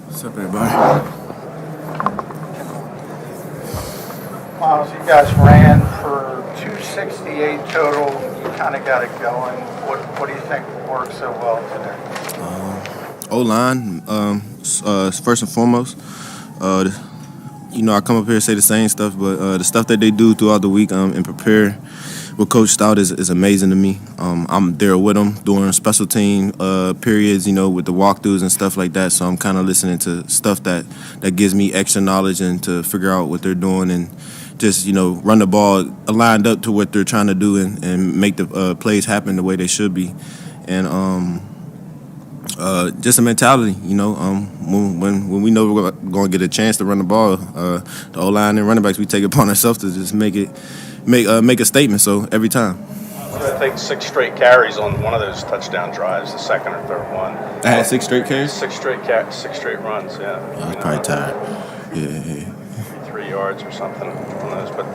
What's up, everybody? Miles, you guys ran for 268 total. You kind of got it going. What do you think worked so well today? O-line, first and foremost. I come up here and say the same stuff, but the stuff that they do throughout the week and prepare with Coach Stout is amazing to me. I'm there with them during special team periods, with the walkthroughs and stuff like that. So I'm kind of listening to stuff that gives me extra knowledge and to figure out what they're doing and just, run the ball aligned up to what they're trying to do and make the plays happen the way they should be. And just a mentality, when we know we're going to get a chance to run the ball, the O-line and running backs, we take it upon ourselves to just make a statement. So every time. I think 6 straight carries on one of those touchdown drives, the second or third one. I had 6 straight carries? 6 straight runs, yeah. I was probably tired. Yeah. 3 yards or something on those. But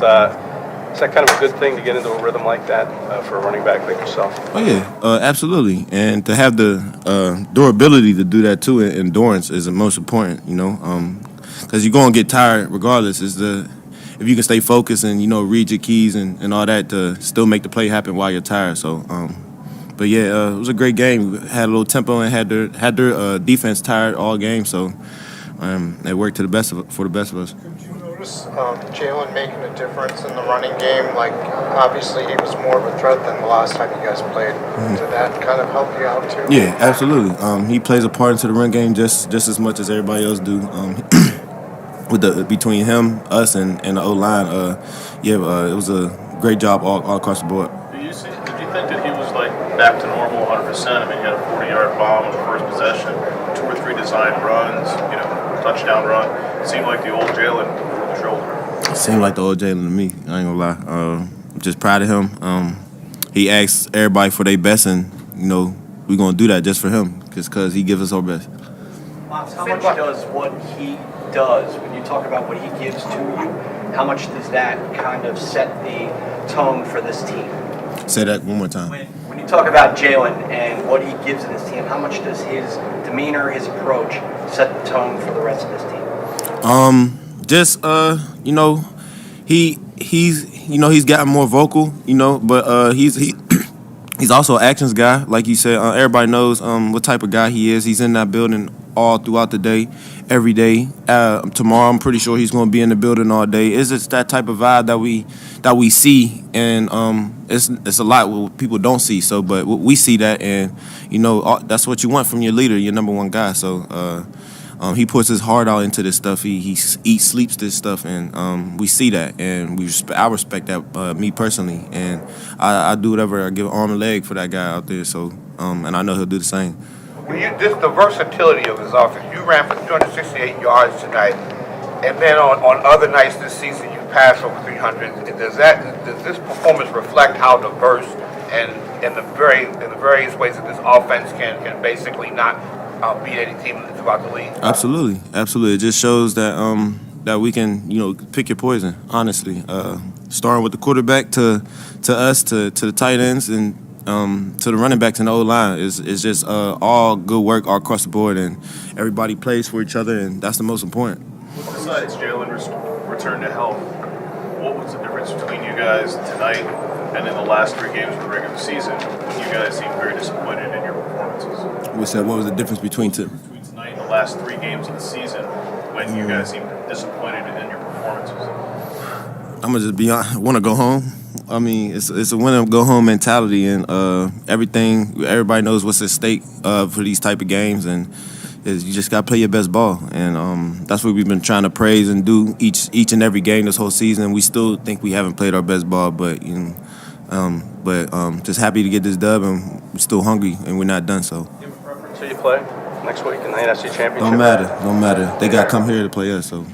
is that kind of a good thing to get into a rhythm like that for a running back like yourself? Oh, yeah, absolutely. And to have the durability to do that, too, and endurance is the most important, because you're going to get tired regardless. If you can stay focused and, read your keys and all that to still make the play happen while you're tired. So, but, yeah, it was a great game. We had a little tempo and had their defense tired all game. So it worked for the best of us. Did you notice Jalen making a difference in the running game? Like, obviously, he was more of a threat than the last time you guys played. Mm-hmm. Did that kind of help you out, too? Yeah, absolutely. He plays a part into the run game just as much as everybody else do. Between him, us, and the O-line, it was a great job all across the board. Did you think that he was back to normal 100%? I mean, he had a 40-yard bomb on the first possession, 2 or 3 designed runs, touchdown run. It seemed like the old Jalen over the shoulder. It seemed like the old Jalen to me. I ain't gonna lie. I'm just proud of him. He asks everybody for their best, and we're gonna do that just for him, because he gives us our best. How much does what he does, when you talk about what he gives to you, how much does that kind of set the tone for this team? Say that one more time. When you talk about Jalen and what he gives to this team, how much does his demeanor, his approach set the tone for the rest of this team? He's gotten more vocal, but he's also an actions guy, like you said. Everybody knows what type of guy he is. He's in that building all throughout the day, every day. Tomorrow, I'm pretty sure he's going to be in the building all day. It's just that type of vibe that we see, and it's a lot what people don't see. So, but we see that, and that's what you want from your leader, your number one guy. So, he puts his heart out into this stuff. He eats, sleeps this stuff, and we see that, and I respect that, me personally, and I do whatever. I give an arm and leg for that guy out there. So, and I know he'll do the same. Just the versatility of his offense. You ran for 268 yards tonight, and then on other nights this season you passed over 300. Does this performance reflect how diverse and in the various ways that this offense can basically not beat any team throughout the league? Absolutely. It just shows that we can pick your poison. Honestly, starting with the quarterback to us to the tight ends and to the running backs and the O-line is just all good work all across the board, and everybody plays for each other, and that's the most important. Besides Jalen return to health, what was the difference between you guys tonight and in the last 3 games of the regular season when you guys seemed very disappointed in your performances? We said, what was the difference between two? Between tonight and the last 3 games of the season when you guys seemed disappointed in your performances? I'm gonna just be honest. Want to go home. I mean, it's a win or go home mentality, and everybody knows what's at stake for these type of games, and you just got to play your best ball, and that's what we've been trying to praise and do each and every game this whole season. We still think we haven't played our best ball, but just happy to get this dub, and we're still hungry, and we're not done. So. Do you have a preference who you play next week in the NFC Championship? Don't matter. They got to come here to play us. So.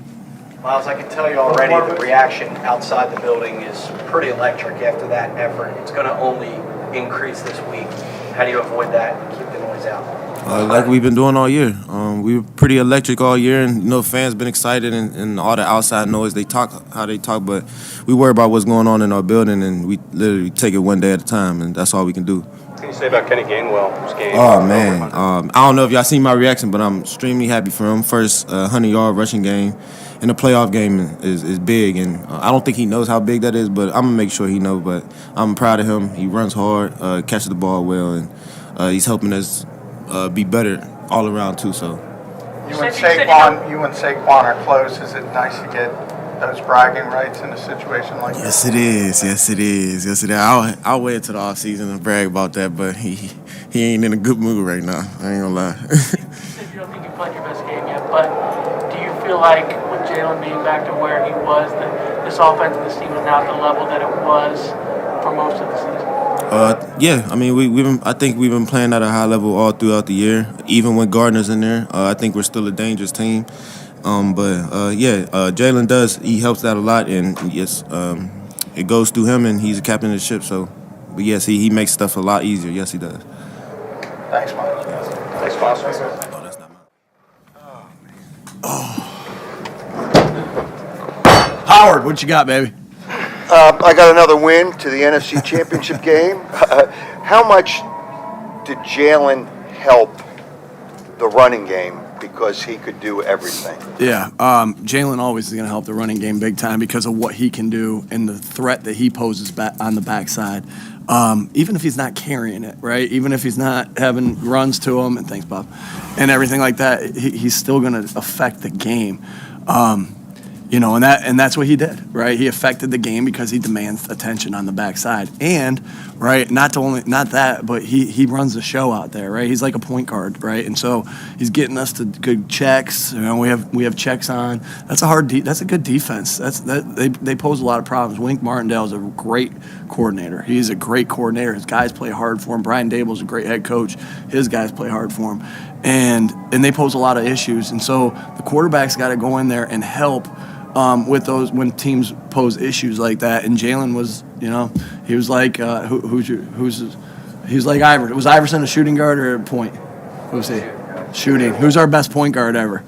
Miles, I can tell you already the reaction outside the building is pretty electric after that effort. It's going to only increase this week. How do you avoid that and keep the noise out? Like we've been doing all year. We were pretty electric all year, and fans been excited, and all the outside noise, they talk how they talk, but we worry about what's going on in our building, and we literally take it one day at a time, and that's all we can do. Can can you say about Kenny Gainwell's game? Oh, man. I don't know if y'all seen my reaction, but I'm extremely happy for him. First 100-yard rushing game in a playoff game is big, and I don't think he knows how big that is, but I'm going to make sure he knows. But I'm proud of him. He runs hard, catches the ball well, and he's helping us be better all around, too. So. You and Saquon are close. Is it nice to get those bragging rights in a situation like this? Yes, it is. Yes, it is. Yes, it is. I'll wait until the off season and brag about that, but he ain't in a good mood right now. I ain't gonna lie. You said you don't think you played your best game yet, but do you feel like with Jalen being back to where he was, that this offense and this team is now at the level that it was for most of the season? Yeah. I mean, I think we've been playing at a high level all throughout the year. Even when Gardner's in there, I think we're still a dangerous team. Jalen he helps out a lot, and yes, it goes through him, and he's a captain of the ship. So, but yes, he makes stuff a lot easier. Yes, he does. Thanks, Mike. Thanks, sponsors. Oh, that's not mine. Howard, what you got, baby? I got another win to the NFC Championship game. How much did Jalen help the running game because he could do everything? Yeah, Jalen always is going to help the running game big time because of what he can do and the threat that he poses back on the backside. Even if he's not carrying it, right? Even if he's not having runs to him, and thanks, Bob, and everything like that, he's still going to affect the game. And that's what he did, right? He affected the game because he demands attention on the backside, and right, not that, but he runs the show out there, right? He's like a point guard, right? And so he's getting us to good checks. We have checks on. That's a good defense. They pose a lot of problems. Wink Martindale is a great coordinator. He's a great coordinator. His guys play hard for him. Brian Dable's a great head coach. His guys play hard for him, and they pose a lot of issues. And so the quarterback's got to go in there and help. With those when teams pose issues like that, and Jalen was, he was like, he's like Iverson. Was Iverson a shooting guard or a point? Who was he? Shooting. Who's our best point guard ever?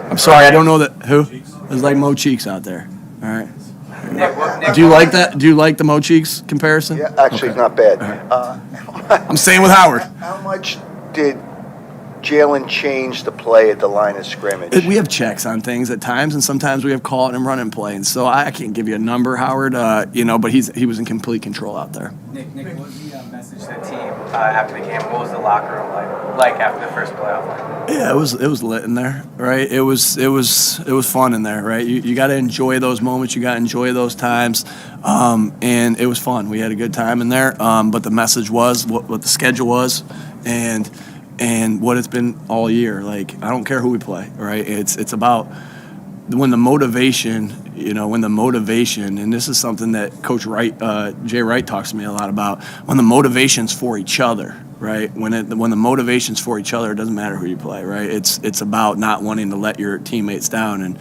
I'm sorry, I don't know that. Who? There's like Mo Cheeks out there. All right. Do you like that? Do you like the Mo Cheeks comparison? Yeah, actually, it's not bad. Right. I'm staying with Howard. How much did Jalen changed the play at the line of scrimmage? We have checks on things at times, and sometimes we have call it and run and play. And so I can't give you a number, Howard. But he was in complete control out there. Nick, what was the message to the team after the game? What was the locker room like after the first playoff? Yeah, it was lit in there, right? It was fun in there, right? You got to enjoy those moments. You got to enjoy those times, and it was fun. We had a good time in there. But the message was what the schedule was, and what it's been all year. Like, I don't care who we play, right? It's about when the motivation, and this is something that Coach Wright, Jay Wright talks to me a lot about, when the motivation's for each other, right? When the motivation's for each other, it doesn't matter who you play, right? It's about not wanting to let your teammates down, and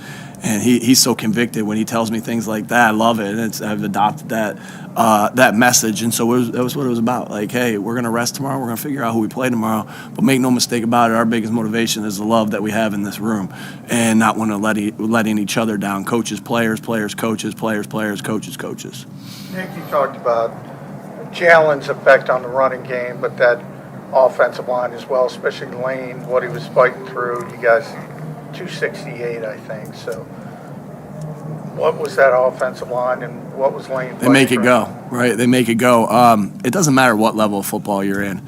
he's so convicted when he tells me things like that. I love it, and I've adopted that message, and so that was what it was about. Like, hey, we're gonna rest tomorrow. We're gonna figure out who we play tomorrow. But make no mistake about it, our biggest motivation is the love that we have in this room, and not want to letting each other down. Coaches, players, coaches, players, coaches. Nick, you talked about Jalen's effect on the running game, but that offensive line as well, especially Lane, what he was fighting through. You guys, 268, I think. So, what was that offensive line, and what was Lane? They make it go, right? They make it go. It doesn't matter what level of football you're in.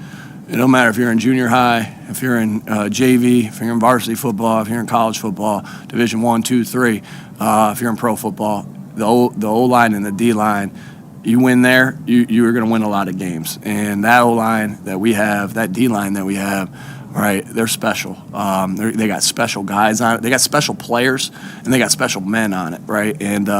It don't matter if you're in junior high, if you're in JV, if you're in varsity football, if you're in college football, Division 1, 2, 3. If you're in pro football, the O line and the D line. You win there, you're going to win a lot of games. And that O-line that we have, that D-line that we have, right, they're special. They got special guys on it. They got special players, and they got special men on it, right? And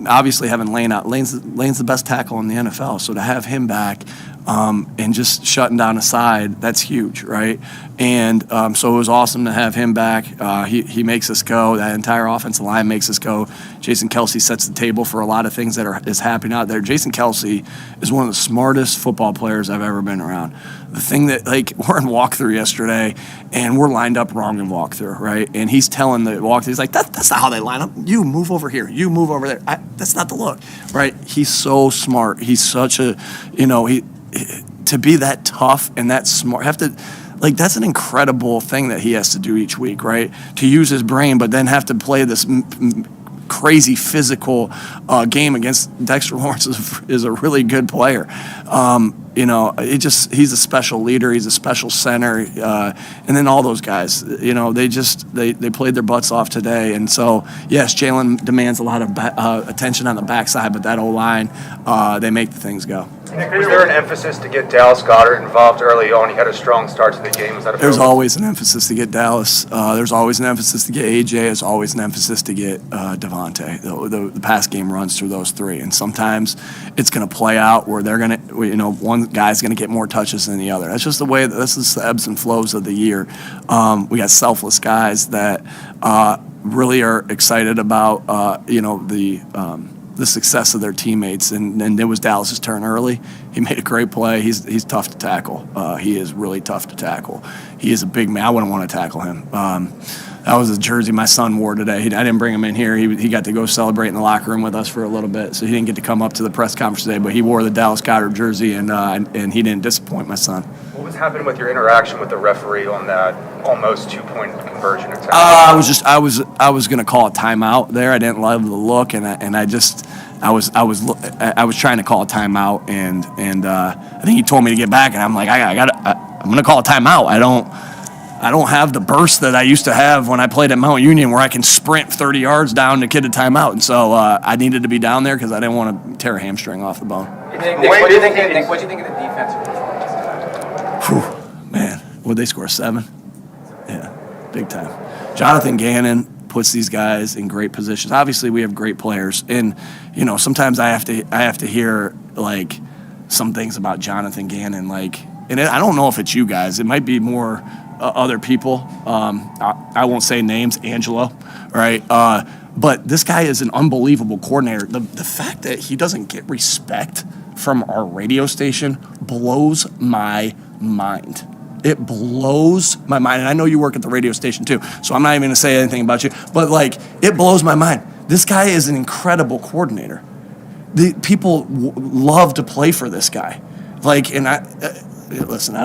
obviously having Lane out, Lane's the best tackle in the NFL. So to have him back and just shutting down a side, that's huge, right? And so it was awesome to have him back. He makes us go. That entire offensive line makes us go. Jason Kelsey sets the table for a lot of things that is happening out there. Jason Kelsey is one of the smartest football players I've ever been around. The thing that, like, we're in walkthrough yesterday, and we're lined up wrong in walkthrough, right? And he's telling the walkthrough, he's like, that's not how they line up. You move over here. You move over there. That's not the look, right? He's so smart. He's such a, to be that tough and that smart, that's an incredible thing that he has to do each week, right? To use his brain, but then have to play this crazy physical game against Dexter Lawrence is a really good player. He's a special leader. He's a special center, and then all those guys. They played their butts off today, and so yes, Jalen demands a lot of attention on the backside, but that O-line, they make the things go. Was there an emphasis to get Dallas Goedert involved early on? He had a strong start to the game. Was that There's always an emphasis to get Dallas. There's always an emphasis to get AJ. There's always an emphasis to get Devontae. The pass game runs through those three, and sometimes it's going to play out where they're going to, one guy's going to get more touches than the other. That's just the way. This is the ebbs and flows of the year. We got selfless guys that really are excited about the success of their teammates, and it was Dallas's turn early. He made a great play. He's tough to tackle. He is really tough to tackle. He is a big man. I wouldn't want to tackle him. That was a jersey my son wore today. I didn't bring him in here. He got to go celebrate in the locker room with us for a little bit, so he didn't get to come up to the press conference today. But he wore the Dallas Goedert jersey, and he didn't disappoint my son. What was happening with your interaction with the referee on that almost 2-point conversion attempt? I was going to call a timeout there. I didn't love the look, and I was trying to call a timeout, and I think he told me to get back, and I'm like, I'm going to call a timeout. I don't have the burst that I used to have when I played at Mount Union, where I can sprint 30 yards down to get a timeout, and so I needed to be down there because I didn't want to tear a hamstring off the bone. What do you think of the defensive performance? Man, would they score 7? Yeah, big time. Jonathan Gannon puts these guys in great positions. Obviously, we have great players, and sometimes I have to hear like some things about Jonathan Gannon, and I don't know if it's you guys. It might be more other people. I won't say names. Angelo, right? But this guy is an unbelievable coordinator. The fact that he doesn't get respect from our radio station blows my mind. It blows my mind. And I know you work at the radio station too, so I'm not even going to say anything about you. But it blows my mind. This guy is an incredible coordinator. The people love to play for this guy. Listen.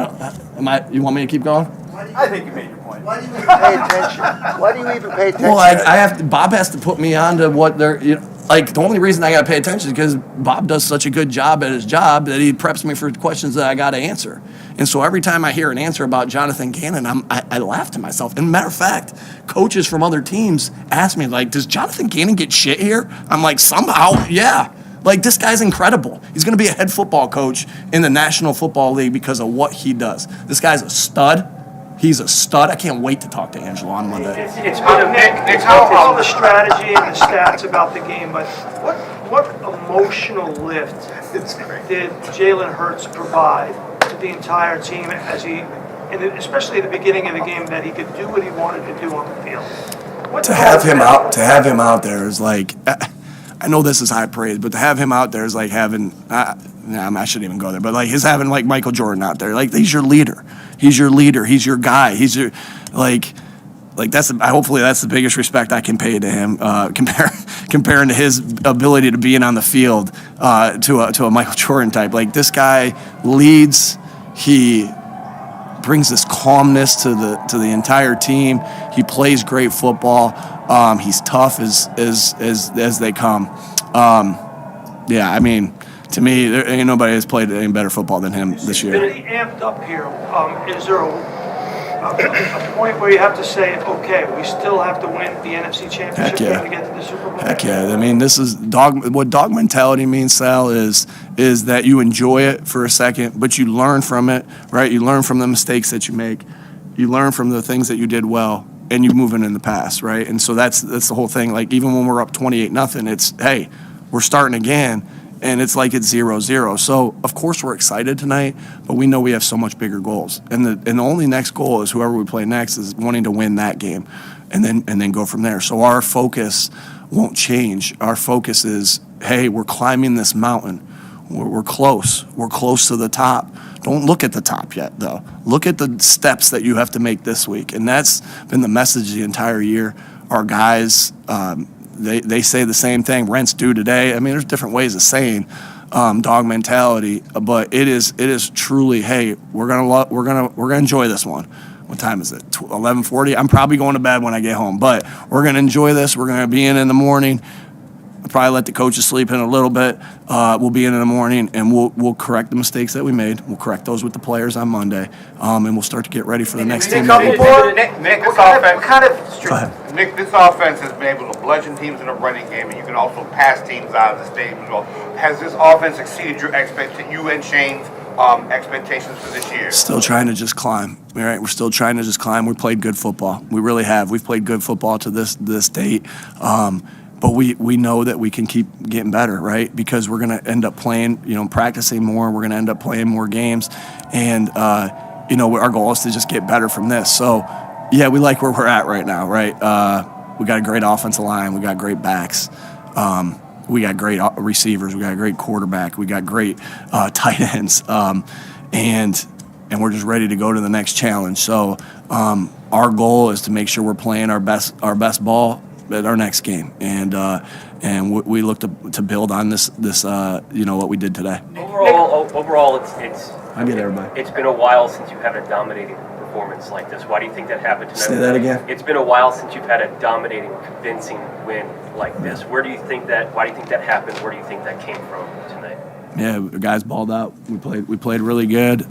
You want me to keep going? I think you made your point. Why do you even pay attention? Why do you even pay attention? Well, Bob has to put me on to what they're, the only reason I got to pay attention is because Bob does such a good job at his job that he preps me for questions that I got to answer. And so every time I hear an answer about Jonathan Gannon, I laugh to myself. And matter of fact, coaches from other teams ask me, does Jonathan Gannon get shit here? I'm like, somehow, yeah. This guy's incredible. He's going to be a head football coach in the National Football League because of what he does. This guy's a stud. He's a stud. I can't wait to talk to Angelo on Monday. It's been all the strategy and the stats about the game, but what emotional lift did Jalen Hurts provide to the entire team especially at the beginning of the game, that he could do what he wanted to do on the field? To have him out there is I know this is high praise, but to have him out there is like having I shouldn't even go there, but he's having Michael Jordan out there. He's your leader. He's your leader. He's your guy. He's your hopefully that's the biggest respect I can pay to him. Comparing to his ability to be on the field to a Michael Jordan type. This guy leads. He brings this calmness to the entire team. He plays great football. He's tough as they come. To me, there ain't nobody has played any better football than him this year. Pretty amped up here. Is there a point where you have to say, okay, we still have to win the NFC Championship game to get to the Super Bowl? Heck yeah. This is what dog mentality means, Sal, is that you enjoy it for a second, but you learn from it, right? You learn from the mistakes that you make. You learn from the things that you did well, and you move in the past, right? And so that's the whole thing. Even when we're up 28-0, it's, hey, we're starting again. And it's 0-0. So, of course, we're excited tonight, but we know we have so much bigger goals. And the only next goal is whoever we play next is wanting to win that game and then go from there. So our focus won't change. Our focus is, hey, we're climbing this mountain. We're close. We're close to the top. Don't look at the top yet, though. Look at the steps that you have to make this week. And that's been the message the entire year. Our guys, they say the same thing. Rent's due today. There's different ways of saying dog mentality, but it is truly, hey, we're gonna enjoy this one. What time is it? 11:40. I'm probably going to bed when I get home, but we're gonna enjoy this. We're gonna be in the morning. I'll probably let the coaches sleep in a little bit. We'll be in the morning, and we'll correct the mistakes that we made. We'll correct those with the players on Monday, and we'll start to get ready for the next team. Nick, Nick, this offense has been able to bludgeon teams in the running game, and you can also pass teams out of the stadium as well. Has this offense exceeded your and Shane's expectations for this year? Still trying to just climb. All right, we're still trying to just climb. We played good football. We really have. We've played good football to this date. But we know that we can keep getting better, right? Because we're going to end up playing, practicing more. We're going to end up playing more games. And, our goal is to just get better from this. So, yeah, we like where we're at right now, right? We got a great offensive line. We got great backs. We got great receivers. We got a great quarterback. We got great tight ends. And we're just ready to go to the next challenge. So our goal is to make sure we're playing our best ball at our next game, and we look to build on this what we did today. Overall, it's I get everybody. It's been a while since you've had a dominating performance like this. Why do you think that happened tonight? Say that again. It's been a while since you've had a dominating, convincing win like this. Why do you think that happened? Where do you think that came from tonight? Yeah, the guys balled out. We played really good.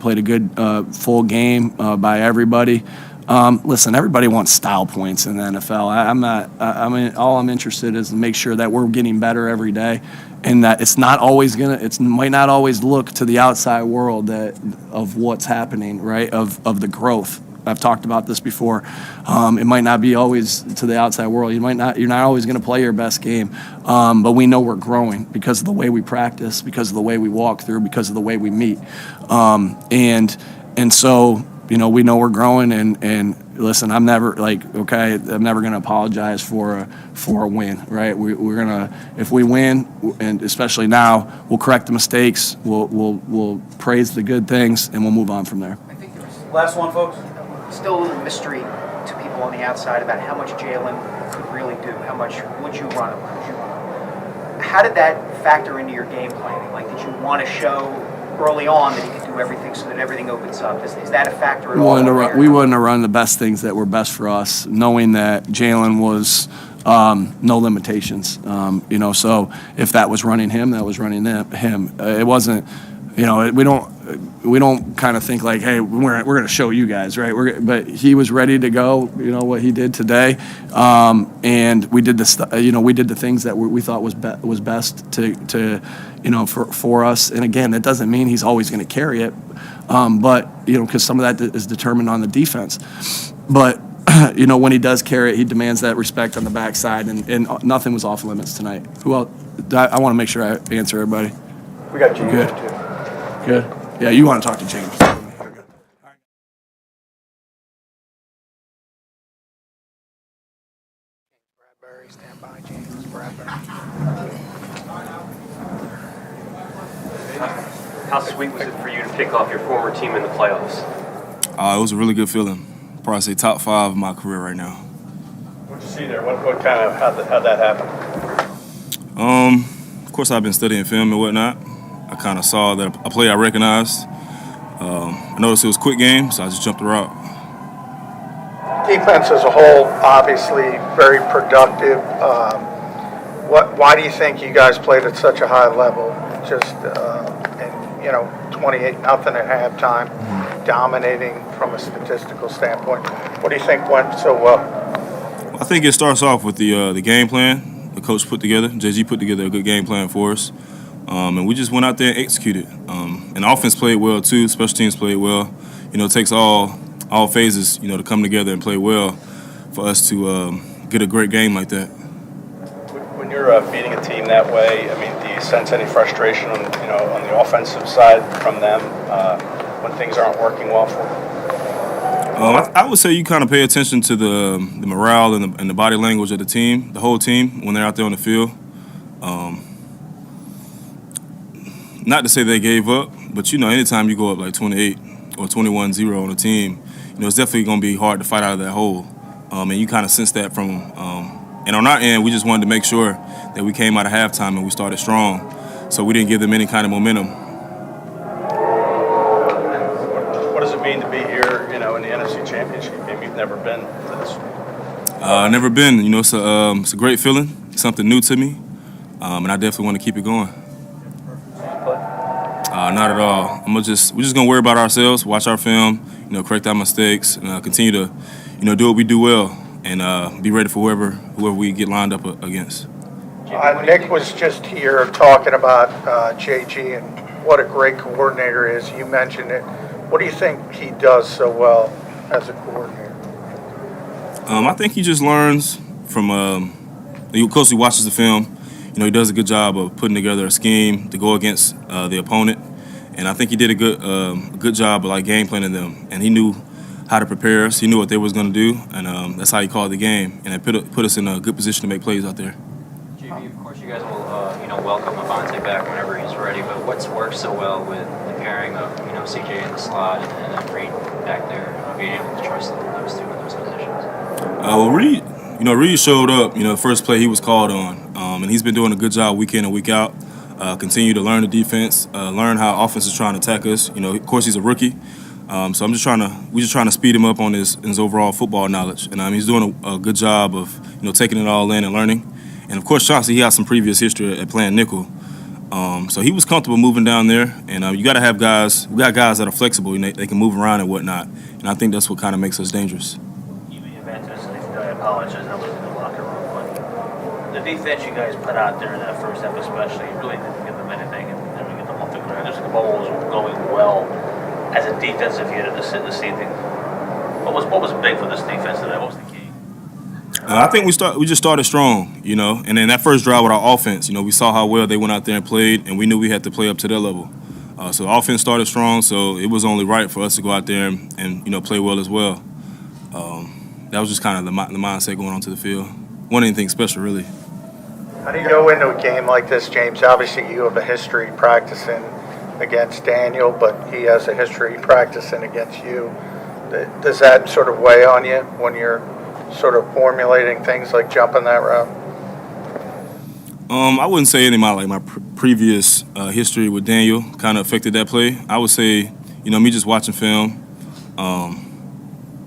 Played a good full game by everybody. Listen, everybody wants style points in the NFL. All I'm interested is to make sure that we're getting better every day, and that it might not always look to the outside world of what's happening, right? Of the growth. I've talked about this before. It might not be always to the outside world. You're not always going to play your best game, but we know we're growing because of the way we practice, because of the way we walk through, because of the way we meet, and so. We know we're growing, and listen, I'm never going to apologize for a win, right? We're gonna, if we win, and especially now, we'll correct the mistakes, we'll praise the good things, and we'll move on from there. I think there was Last one, folks. still a little mystery to people on the outside about how much Jalen could really do. How much would you run him? How did that factor into your game planning? Like, did you want to show early on that he could do everything so that everything opens up? Is that a factor at all? We wanted to run the best things that were best for us, knowing that Jalen was no limitations. So if that was running him, that was running him. It wasn't. We don't kind of think like, hey, we're going to show you guys, right? But he was ready to go. What he did today, and we did we did the things that we thought was best to for us. And again, that doesn't mean he's always going to carry it, but because some of that is determined on the defense. But when he does carry it, he demands that respect on the backside, and nothing was off limits tonight. Who else? I want to make sure I answer everybody. We got James Good. too. Good. Yeah, you want to talk to James. Bradbury, stand by, James Bradbury. How sweet was it for you to pick off your former team in the playoffs? It was a really good feeling. Probably say top 5 of my career right now. What'd you see there? What kind of how'd that happen? Of course, I've been studying film and whatnot. I kind of saw that a play I recognized. I noticed it was a quick game, so I just jumped the route. Defense as a whole, obviously very productive. Why do you think you guys played at such a high level? Just 28-0 at halftime, dominating from a statistical standpoint. What do you think went so well? I think it starts off with the game plan the coach put together. JG put together a good game plan for us. And we just went out there and executed. And offense played well too. Special teams played well. It takes all phases, to come together and play well for us to get a great game like that. When you're beating a team that way, do you sense any frustration on the offensive side from them when things aren't working well for them? I would say you kind of pay attention to the morale and the body language of the team, the whole team, when they're out there on the field. Not to say they gave up, but anytime you go up like 28 or 21-0 on a team, it's definitely going to be hard to fight out of that hole. And you kind of sense that from and on our end, we just wanted to make sure that we came out of halftime and we started strong. so we didn't give them any kind of momentum. What does it mean to be here, in the NFC Championship game? You've never been to this. Never been. It's a great feeling. It's something new to me, and I definitely want to keep it going. Not at all. We're just gonna worry about ourselves, watch our film, correct our mistakes, and continue to, do what we do well, and be ready for whoever we get lined up against. Nick was just here talking about JG and what a great coordinator is. You mentioned it. What do you think he does so well as a coordinator? I think he just learns from. Of course, he watches the film. He does a good job of putting together a scheme to go against the opponent, and I think he did a good job of game planning them. And he knew how to prepare us. He knew what they was going to do, and that's how he called the game. And it put us in a good position to make plays out there. JB, of course, you guys will welcome Avante back whenever he's ready. But what's worked so well with the pairing of CJ in the slot and Reed back there, being able to trust those two in those positions? Reed showed up. The first play he was called on, and he's been doing a good job week in and week out. Continue to learn the defense, learn how offense is trying to attack us. Of course, he's a rookie, so we're just trying to speed him up on his overall football knowledge, and he's doing a good job of taking it all in and learning. And of course, Chauncey, he has some previous history at playing nickel, so he was comfortable moving down there. And you got to have guys. We got guys that are flexible. They can move around and whatnot, and I think that's what kind of makes us dangerous. I apologize, I was in the locker room, but the defense you guys put out there in that first half especially, really didn't give them anything, and then we get them off the ground. Just the ball was going well as a defensive unit this evening. What was big for this defense today? What was the key? I think we just started strong, and then that first drive with our offense, we saw how well they went out there and played, and we knew we had to play up to their level. So the offense started strong, so it was only right for us to go out there and play well as well. That was just kind of the mindset going onto the field. Wasn't anything special, really. How do you go into a game like this, James? Obviously, you have a history practicing against Daniel, but he has a history practicing against you. Does that sort of weigh on you when you're sort of formulating things like jumping that route? I wouldn't say any of my previous history with Daniel kind of affected that play. I would say, me just watching film.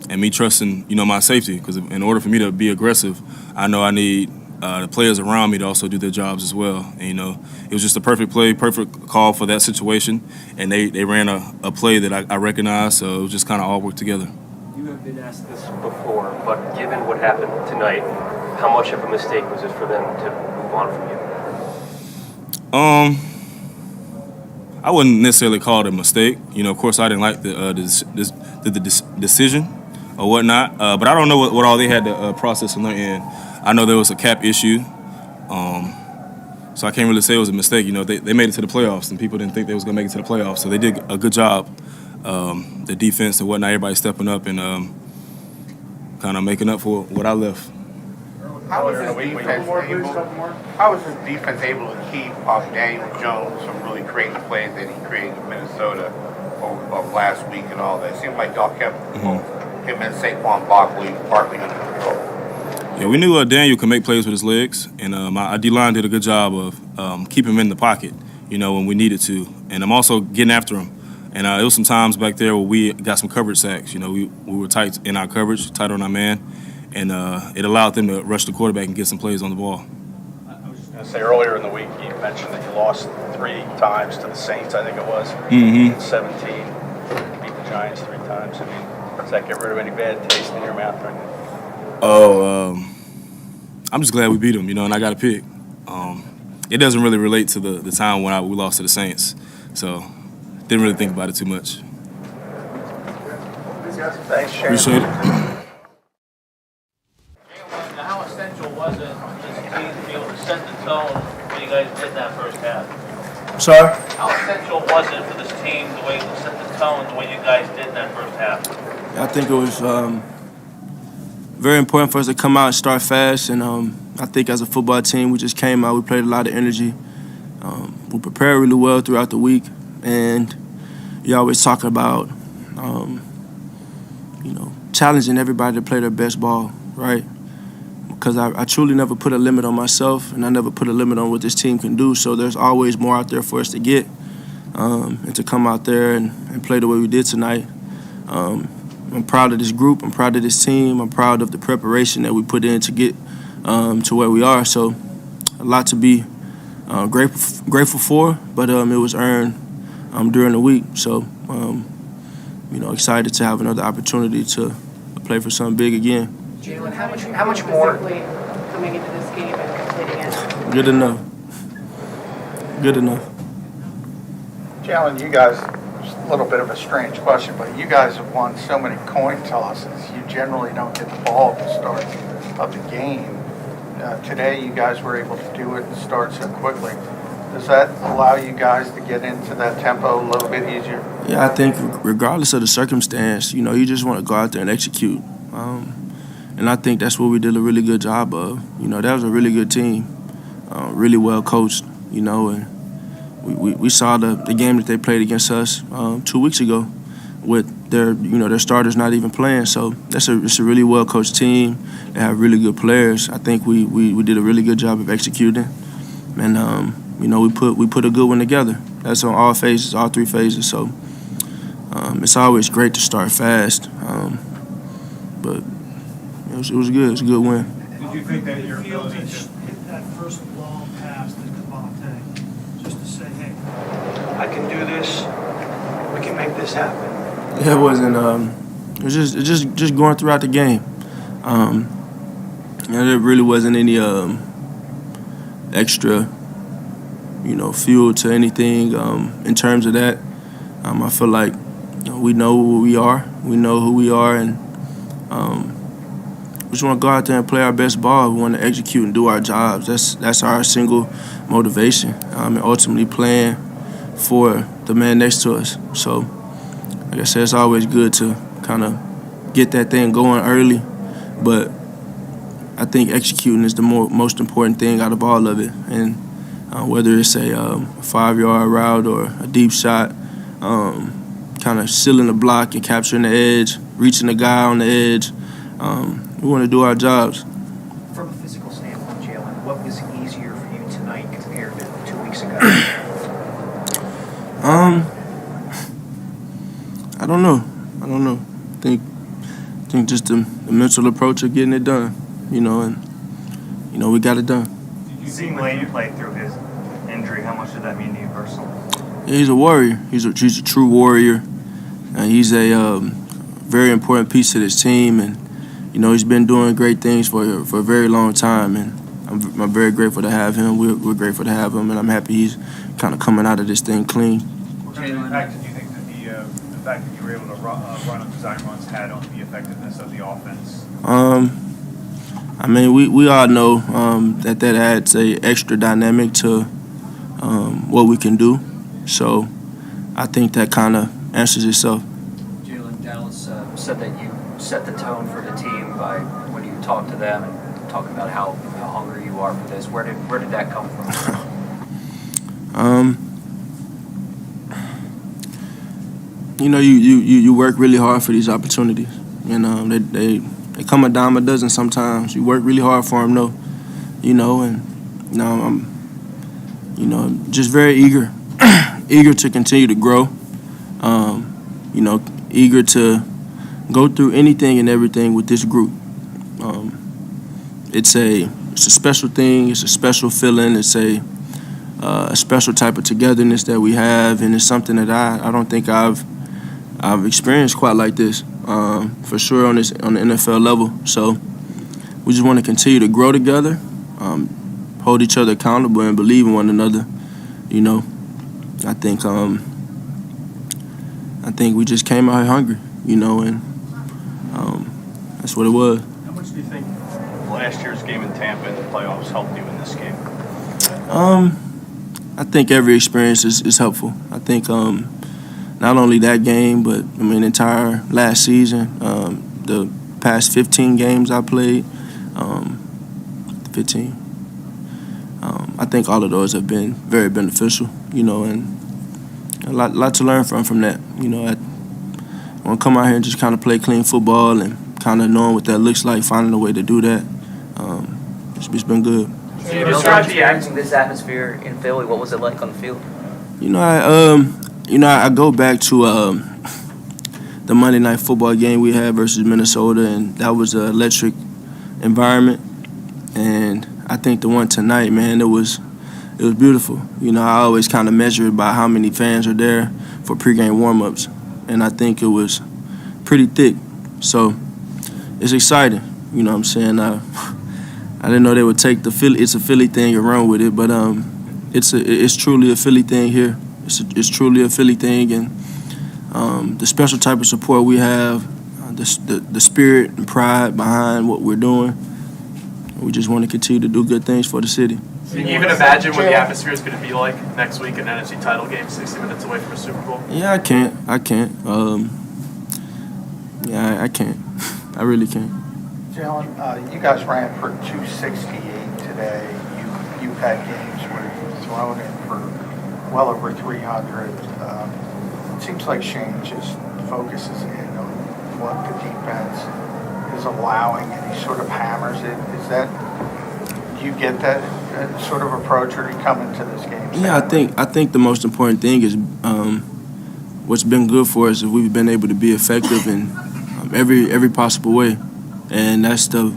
And me trusting, my safety, because in order for me to be aggressive, I know I need the players around me to also do their jobs as well. And, it was just a perfect play, perfect call for that situation, and they ran a play that I recognized, so it was just kind of all worked together. You have been asked this before, but given what happened tonight, how much of a mistake was it for them to move on from you? I wouldn't necessarily call it a mistake. Of course, I didn't like the decision or whatnot, but I don't know what all they had to process on their end. I know there was a cap issue, so I can't really say it was a mistake. They made it to the playoffs, and people didn't think they was going to make it to the playoffs, so they did a good job. The defense and whatnot, everybody stepping up and kind of making up for what I left. How was his defense able to keep Daniel Jones from really creating the plays that he created in Minnesota of last week and all that? It seemed like y'all kept him and Saquon Barkley under control. Yeah, we knew Daniel could make plays with his legs, and our D-line did a good job of keeping him in the pocket, when we needed to. And I'm also getting after him. And there was some times back there where we got some coverage sacks. We were tight in our coverage, tight on our man, and it allowed them to rush the quarterback and get some plays on the ball. I was just going to say, earlier in the week, you mentioned that you lost 3 times to the Saints, I think it was, in 17. Beat the Giants 3 times. I mean, does that get rid of any bad taste in your mouth right now? I'm just glad we beat them, and I got a pick. It doesn't really relate to the time when we lost to the Saints, so didn't really think about it too much. Thanks, Shane. Appreciate it. How essential was it for this team to be able to set the tone when you guys did that first half? Sorry? How essential was it for this team the way you set the tone the way you guys did that first half? I think it was very important for us to come out and start fast, and I think as a football team, we just came out, we played a lot of energy. We prepared really well throughout the week, and you always talk about, challenging everybody to play their best ball, right? because I truly never put a limit on myself, and I never put a limit on what this team can do. So there's always more out there for us to get, and to come out there and play the way we did tonight. I'm proud of this group. I'm proud of this team. I'm proud of the preparation that we put in to get to where we are. So a lot to be grateful for, but it was earned during the week. So, excited to have another opportunity to play for something big again. Jalen, how much more? Coming into this game and completing it. Good enough. Good enough. Jalen, you guys, just a little bit of a strange question, but you guys have won so many coin tosses. You generally don't get the ball at the start of the game. Today, you guys were able to do it and start so quickly. Does that allow you guys to get into that tempo a little bit easier? Yeah, I think regardless of the circumstance, you just want to go out there and execute. And I think that's what we did a really good job of. That was a really good team, really well coached, and we saw the game that they played against us 2 weeks ago with their starters not even playing. So it's a really well coached team. They have really good players. I think we did a really good job of executing, and we put a good one together. That's on all phases, all three phases. So it's always great to start fast, but it was good. It was a good win. Did you think that your ability to hit that first long pass to Cavante, just to say, hey, I can do this, we can make this happen? Yeah, it wasn't. It was just going throughout the game. There really wasn't any extra, fuel to anything in terms of that. I feel like we know what we are. We know who we are, and we just want to go out there and play our best ball. We want to execute and do our jobs. That's our single motivation, and ultimately playing for the man next to us. So, like I said, it's always good to kind of get that thing going early, but I think executing is the most important thing out of all of it. And whether it's a 5-yard route or a deep shot, kind of sealing the block and capturing the edge, reaching the guy on the edge, we want to do our jobs. From a physical standpoint, Jalen, what was easier for you tonight compared to 2 weeks ago? I don't know. I think just the mental approach of getting it done, and we got it done. Seeing Lane play through his injury, how much did that mean to you personally? Yeah, he's a warrior. He's a true warrior. He's a very important piece to this team, and he's been doing great things for a very long time, and I'm very grateful to have him. We're grateful to have him, and I'm happy he's kind of coming out of this thing clean. What kind of impact did you think that the fact that you were able to run up design runs had on the effectiveness of the offense? We all know that adds a extra dynamic to what we can do. So I think that kind of answers itself. Jalen, Dallas said that you set the tone for the team by when you talk to them and talk about how hungry you are for this. Where did that come from? You work really hard for these opportunities. They come a dime a dozen sometimes. You work really hard for them, though. I'm just very eager, eager to continue to grow. Eager to go through anything and everything with this group. It's a special thing. It's a special feeling. It's a special type of togetherness that we have, and it's something that I don't think I've experienced quite like this, for sure on the NFL level. So we just want to continue to grow together, hold each other accountable, and believe in one another. I think we just came out here hungry, and that's what it was. How much do you think last year's game in Tampa in the playoffs helped you in this game? I think every experience is helpful. I think not only that game, but entire last season, the past 15 games I played, 15. I think all of those have been very beneficial, and a lot to learn from that. I want to come out here and just kind of play clean football and kind of knowing what that looks like, finding a way to do that. It's been good. Experiencing this atmosphere in Philly, what was it like on the field? I go back to the Monday Night Football game we had versus Minnesota, and that was an electric environment. And I think the one tonight, man, it was beautiful. I always kind of measure it by how many fans are there for pregame warm-ups, and I think it was pretty thick. So it's exciting. You know what I'm saying? I didn't know they would take it's a Philly thing and run with it, but it's truly a Philly thing here. It's truly a Philly thing, and the special type of support we have, the spirit and pride behind what we're doing. We just want to continue to do good things for the city. Can you even imagine what the atmosphere is going to be like next week, an NFC title game, 60 minutes away from a Super Bowl? Yeah, I can't. I can't. I can't. I really can't. Jalen, you guys ran for 268 today. You've had games where you've thrown it for well over 300. It seems like Shane just focuses in on what the defense is allowing, and he sort of hammers it. Is that, you get that sort of approach, or do you come into this game? Yeah, I think the most important thing is what's been good for us is we've been able to be effective in every possible way. And that's the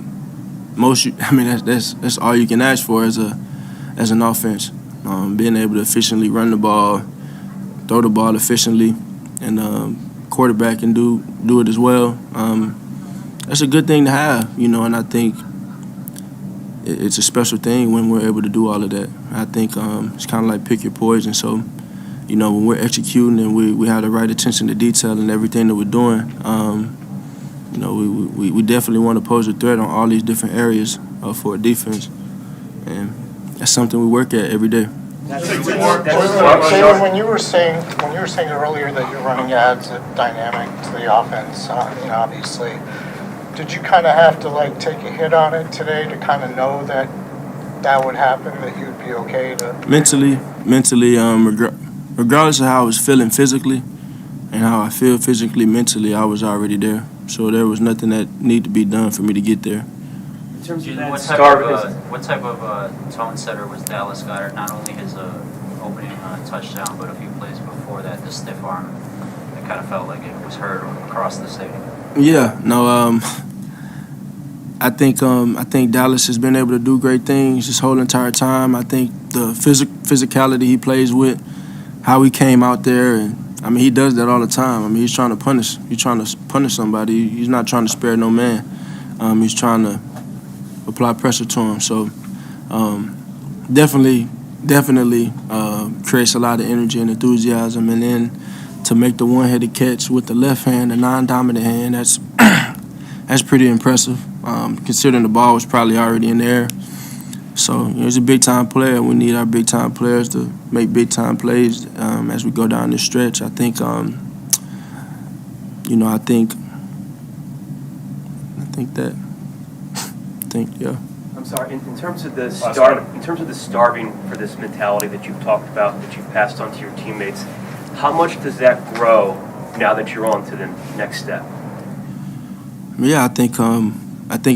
most. That's all you can ask for as an offense. Being able to efficiently run the ball, throw the ball efficiently, and quarterback and do it as well. That's a good thing to have, and I think it's a special thing when we're able to do all of that. I think it's kind of like pick your poison. So, when we're executing and we have the right attention to detail in everything that we're doing. We definitely want to pose a threat on all these different areas for a defense, and that's something we work at every day. Jalen, when you were saying earlier that your running adds a dynamic to the offense, obviously, did you kind of have to take a hit on it today to kind of know that would happen, that you'd be okay to mentally, regardless of how I was feeling physically and how I feel physically, mentally, I was already there. So there was nothing that needed to be done for me to get there. In terms of what type of tone setter was Dallas Goedert? Not only his opening touchdown, but a few plays before that, the stiff arm. It kind of felt like it was heard across the stadium. Yeah, no. I think Dallas has been able to do great things this whole entire time. I think the physicality he plays with, how he came out there, and he does that all the time. He's trying to punish. He's trying to punish somebody. He's not trying to spare no man. He's trying to apply pressure to him. So definitely creates a lot of energy and enthusiasm. And then to make the one-headed catch with the left hand, the non-dominant hand, that's pretty impressive. Considering the ball was probably already in the air. So he's a big-time player. We need our big-time players to make big-time plays as we go down this stretch. I think yeah. I'm sorry. In terms of the starving for this mentality that you've talked about, that you've passed on to your teammates, how much does that grow now that you're on to the next step? Yeah, I think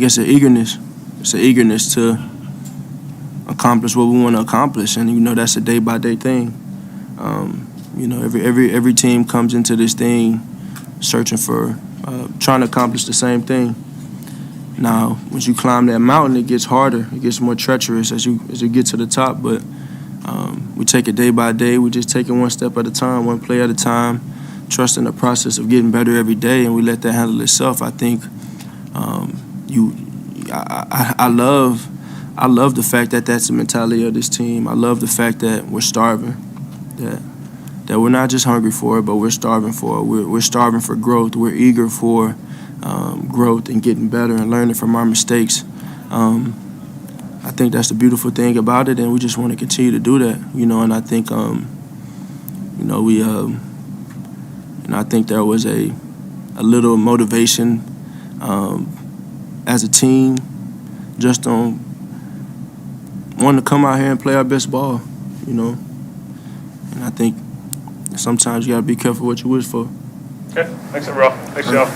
it's an eagerness. It's an eagerness to accomplish what we want to accomplish, and that's a day-by-day thing. Every team comes into this thing searching for trying to accomplish the same thing. Now, once you climb that mountain, it gets harder. It gets more treacherous as you get to the top. But we take it day by day. We just take it one step at a time, one play at a time, trusting the process of getting better every day, and we let that handle itself. I think I love the fact that that's the mentality of this team. I love the fact that we're starving, that we're not just hungry for it, but we're starving for it. We're starving for growth. We're eager for growth and getting better and learning from our mistakes. I think that's the beautiful thing about it, and we just want to continue to do that, And I think, I think there was a little motivation as a team, just on wanting to come out here and play our best ball, And I think sometimes you got to be careful what you wish for. Okay, thanks, everyone. Thanks, y'all.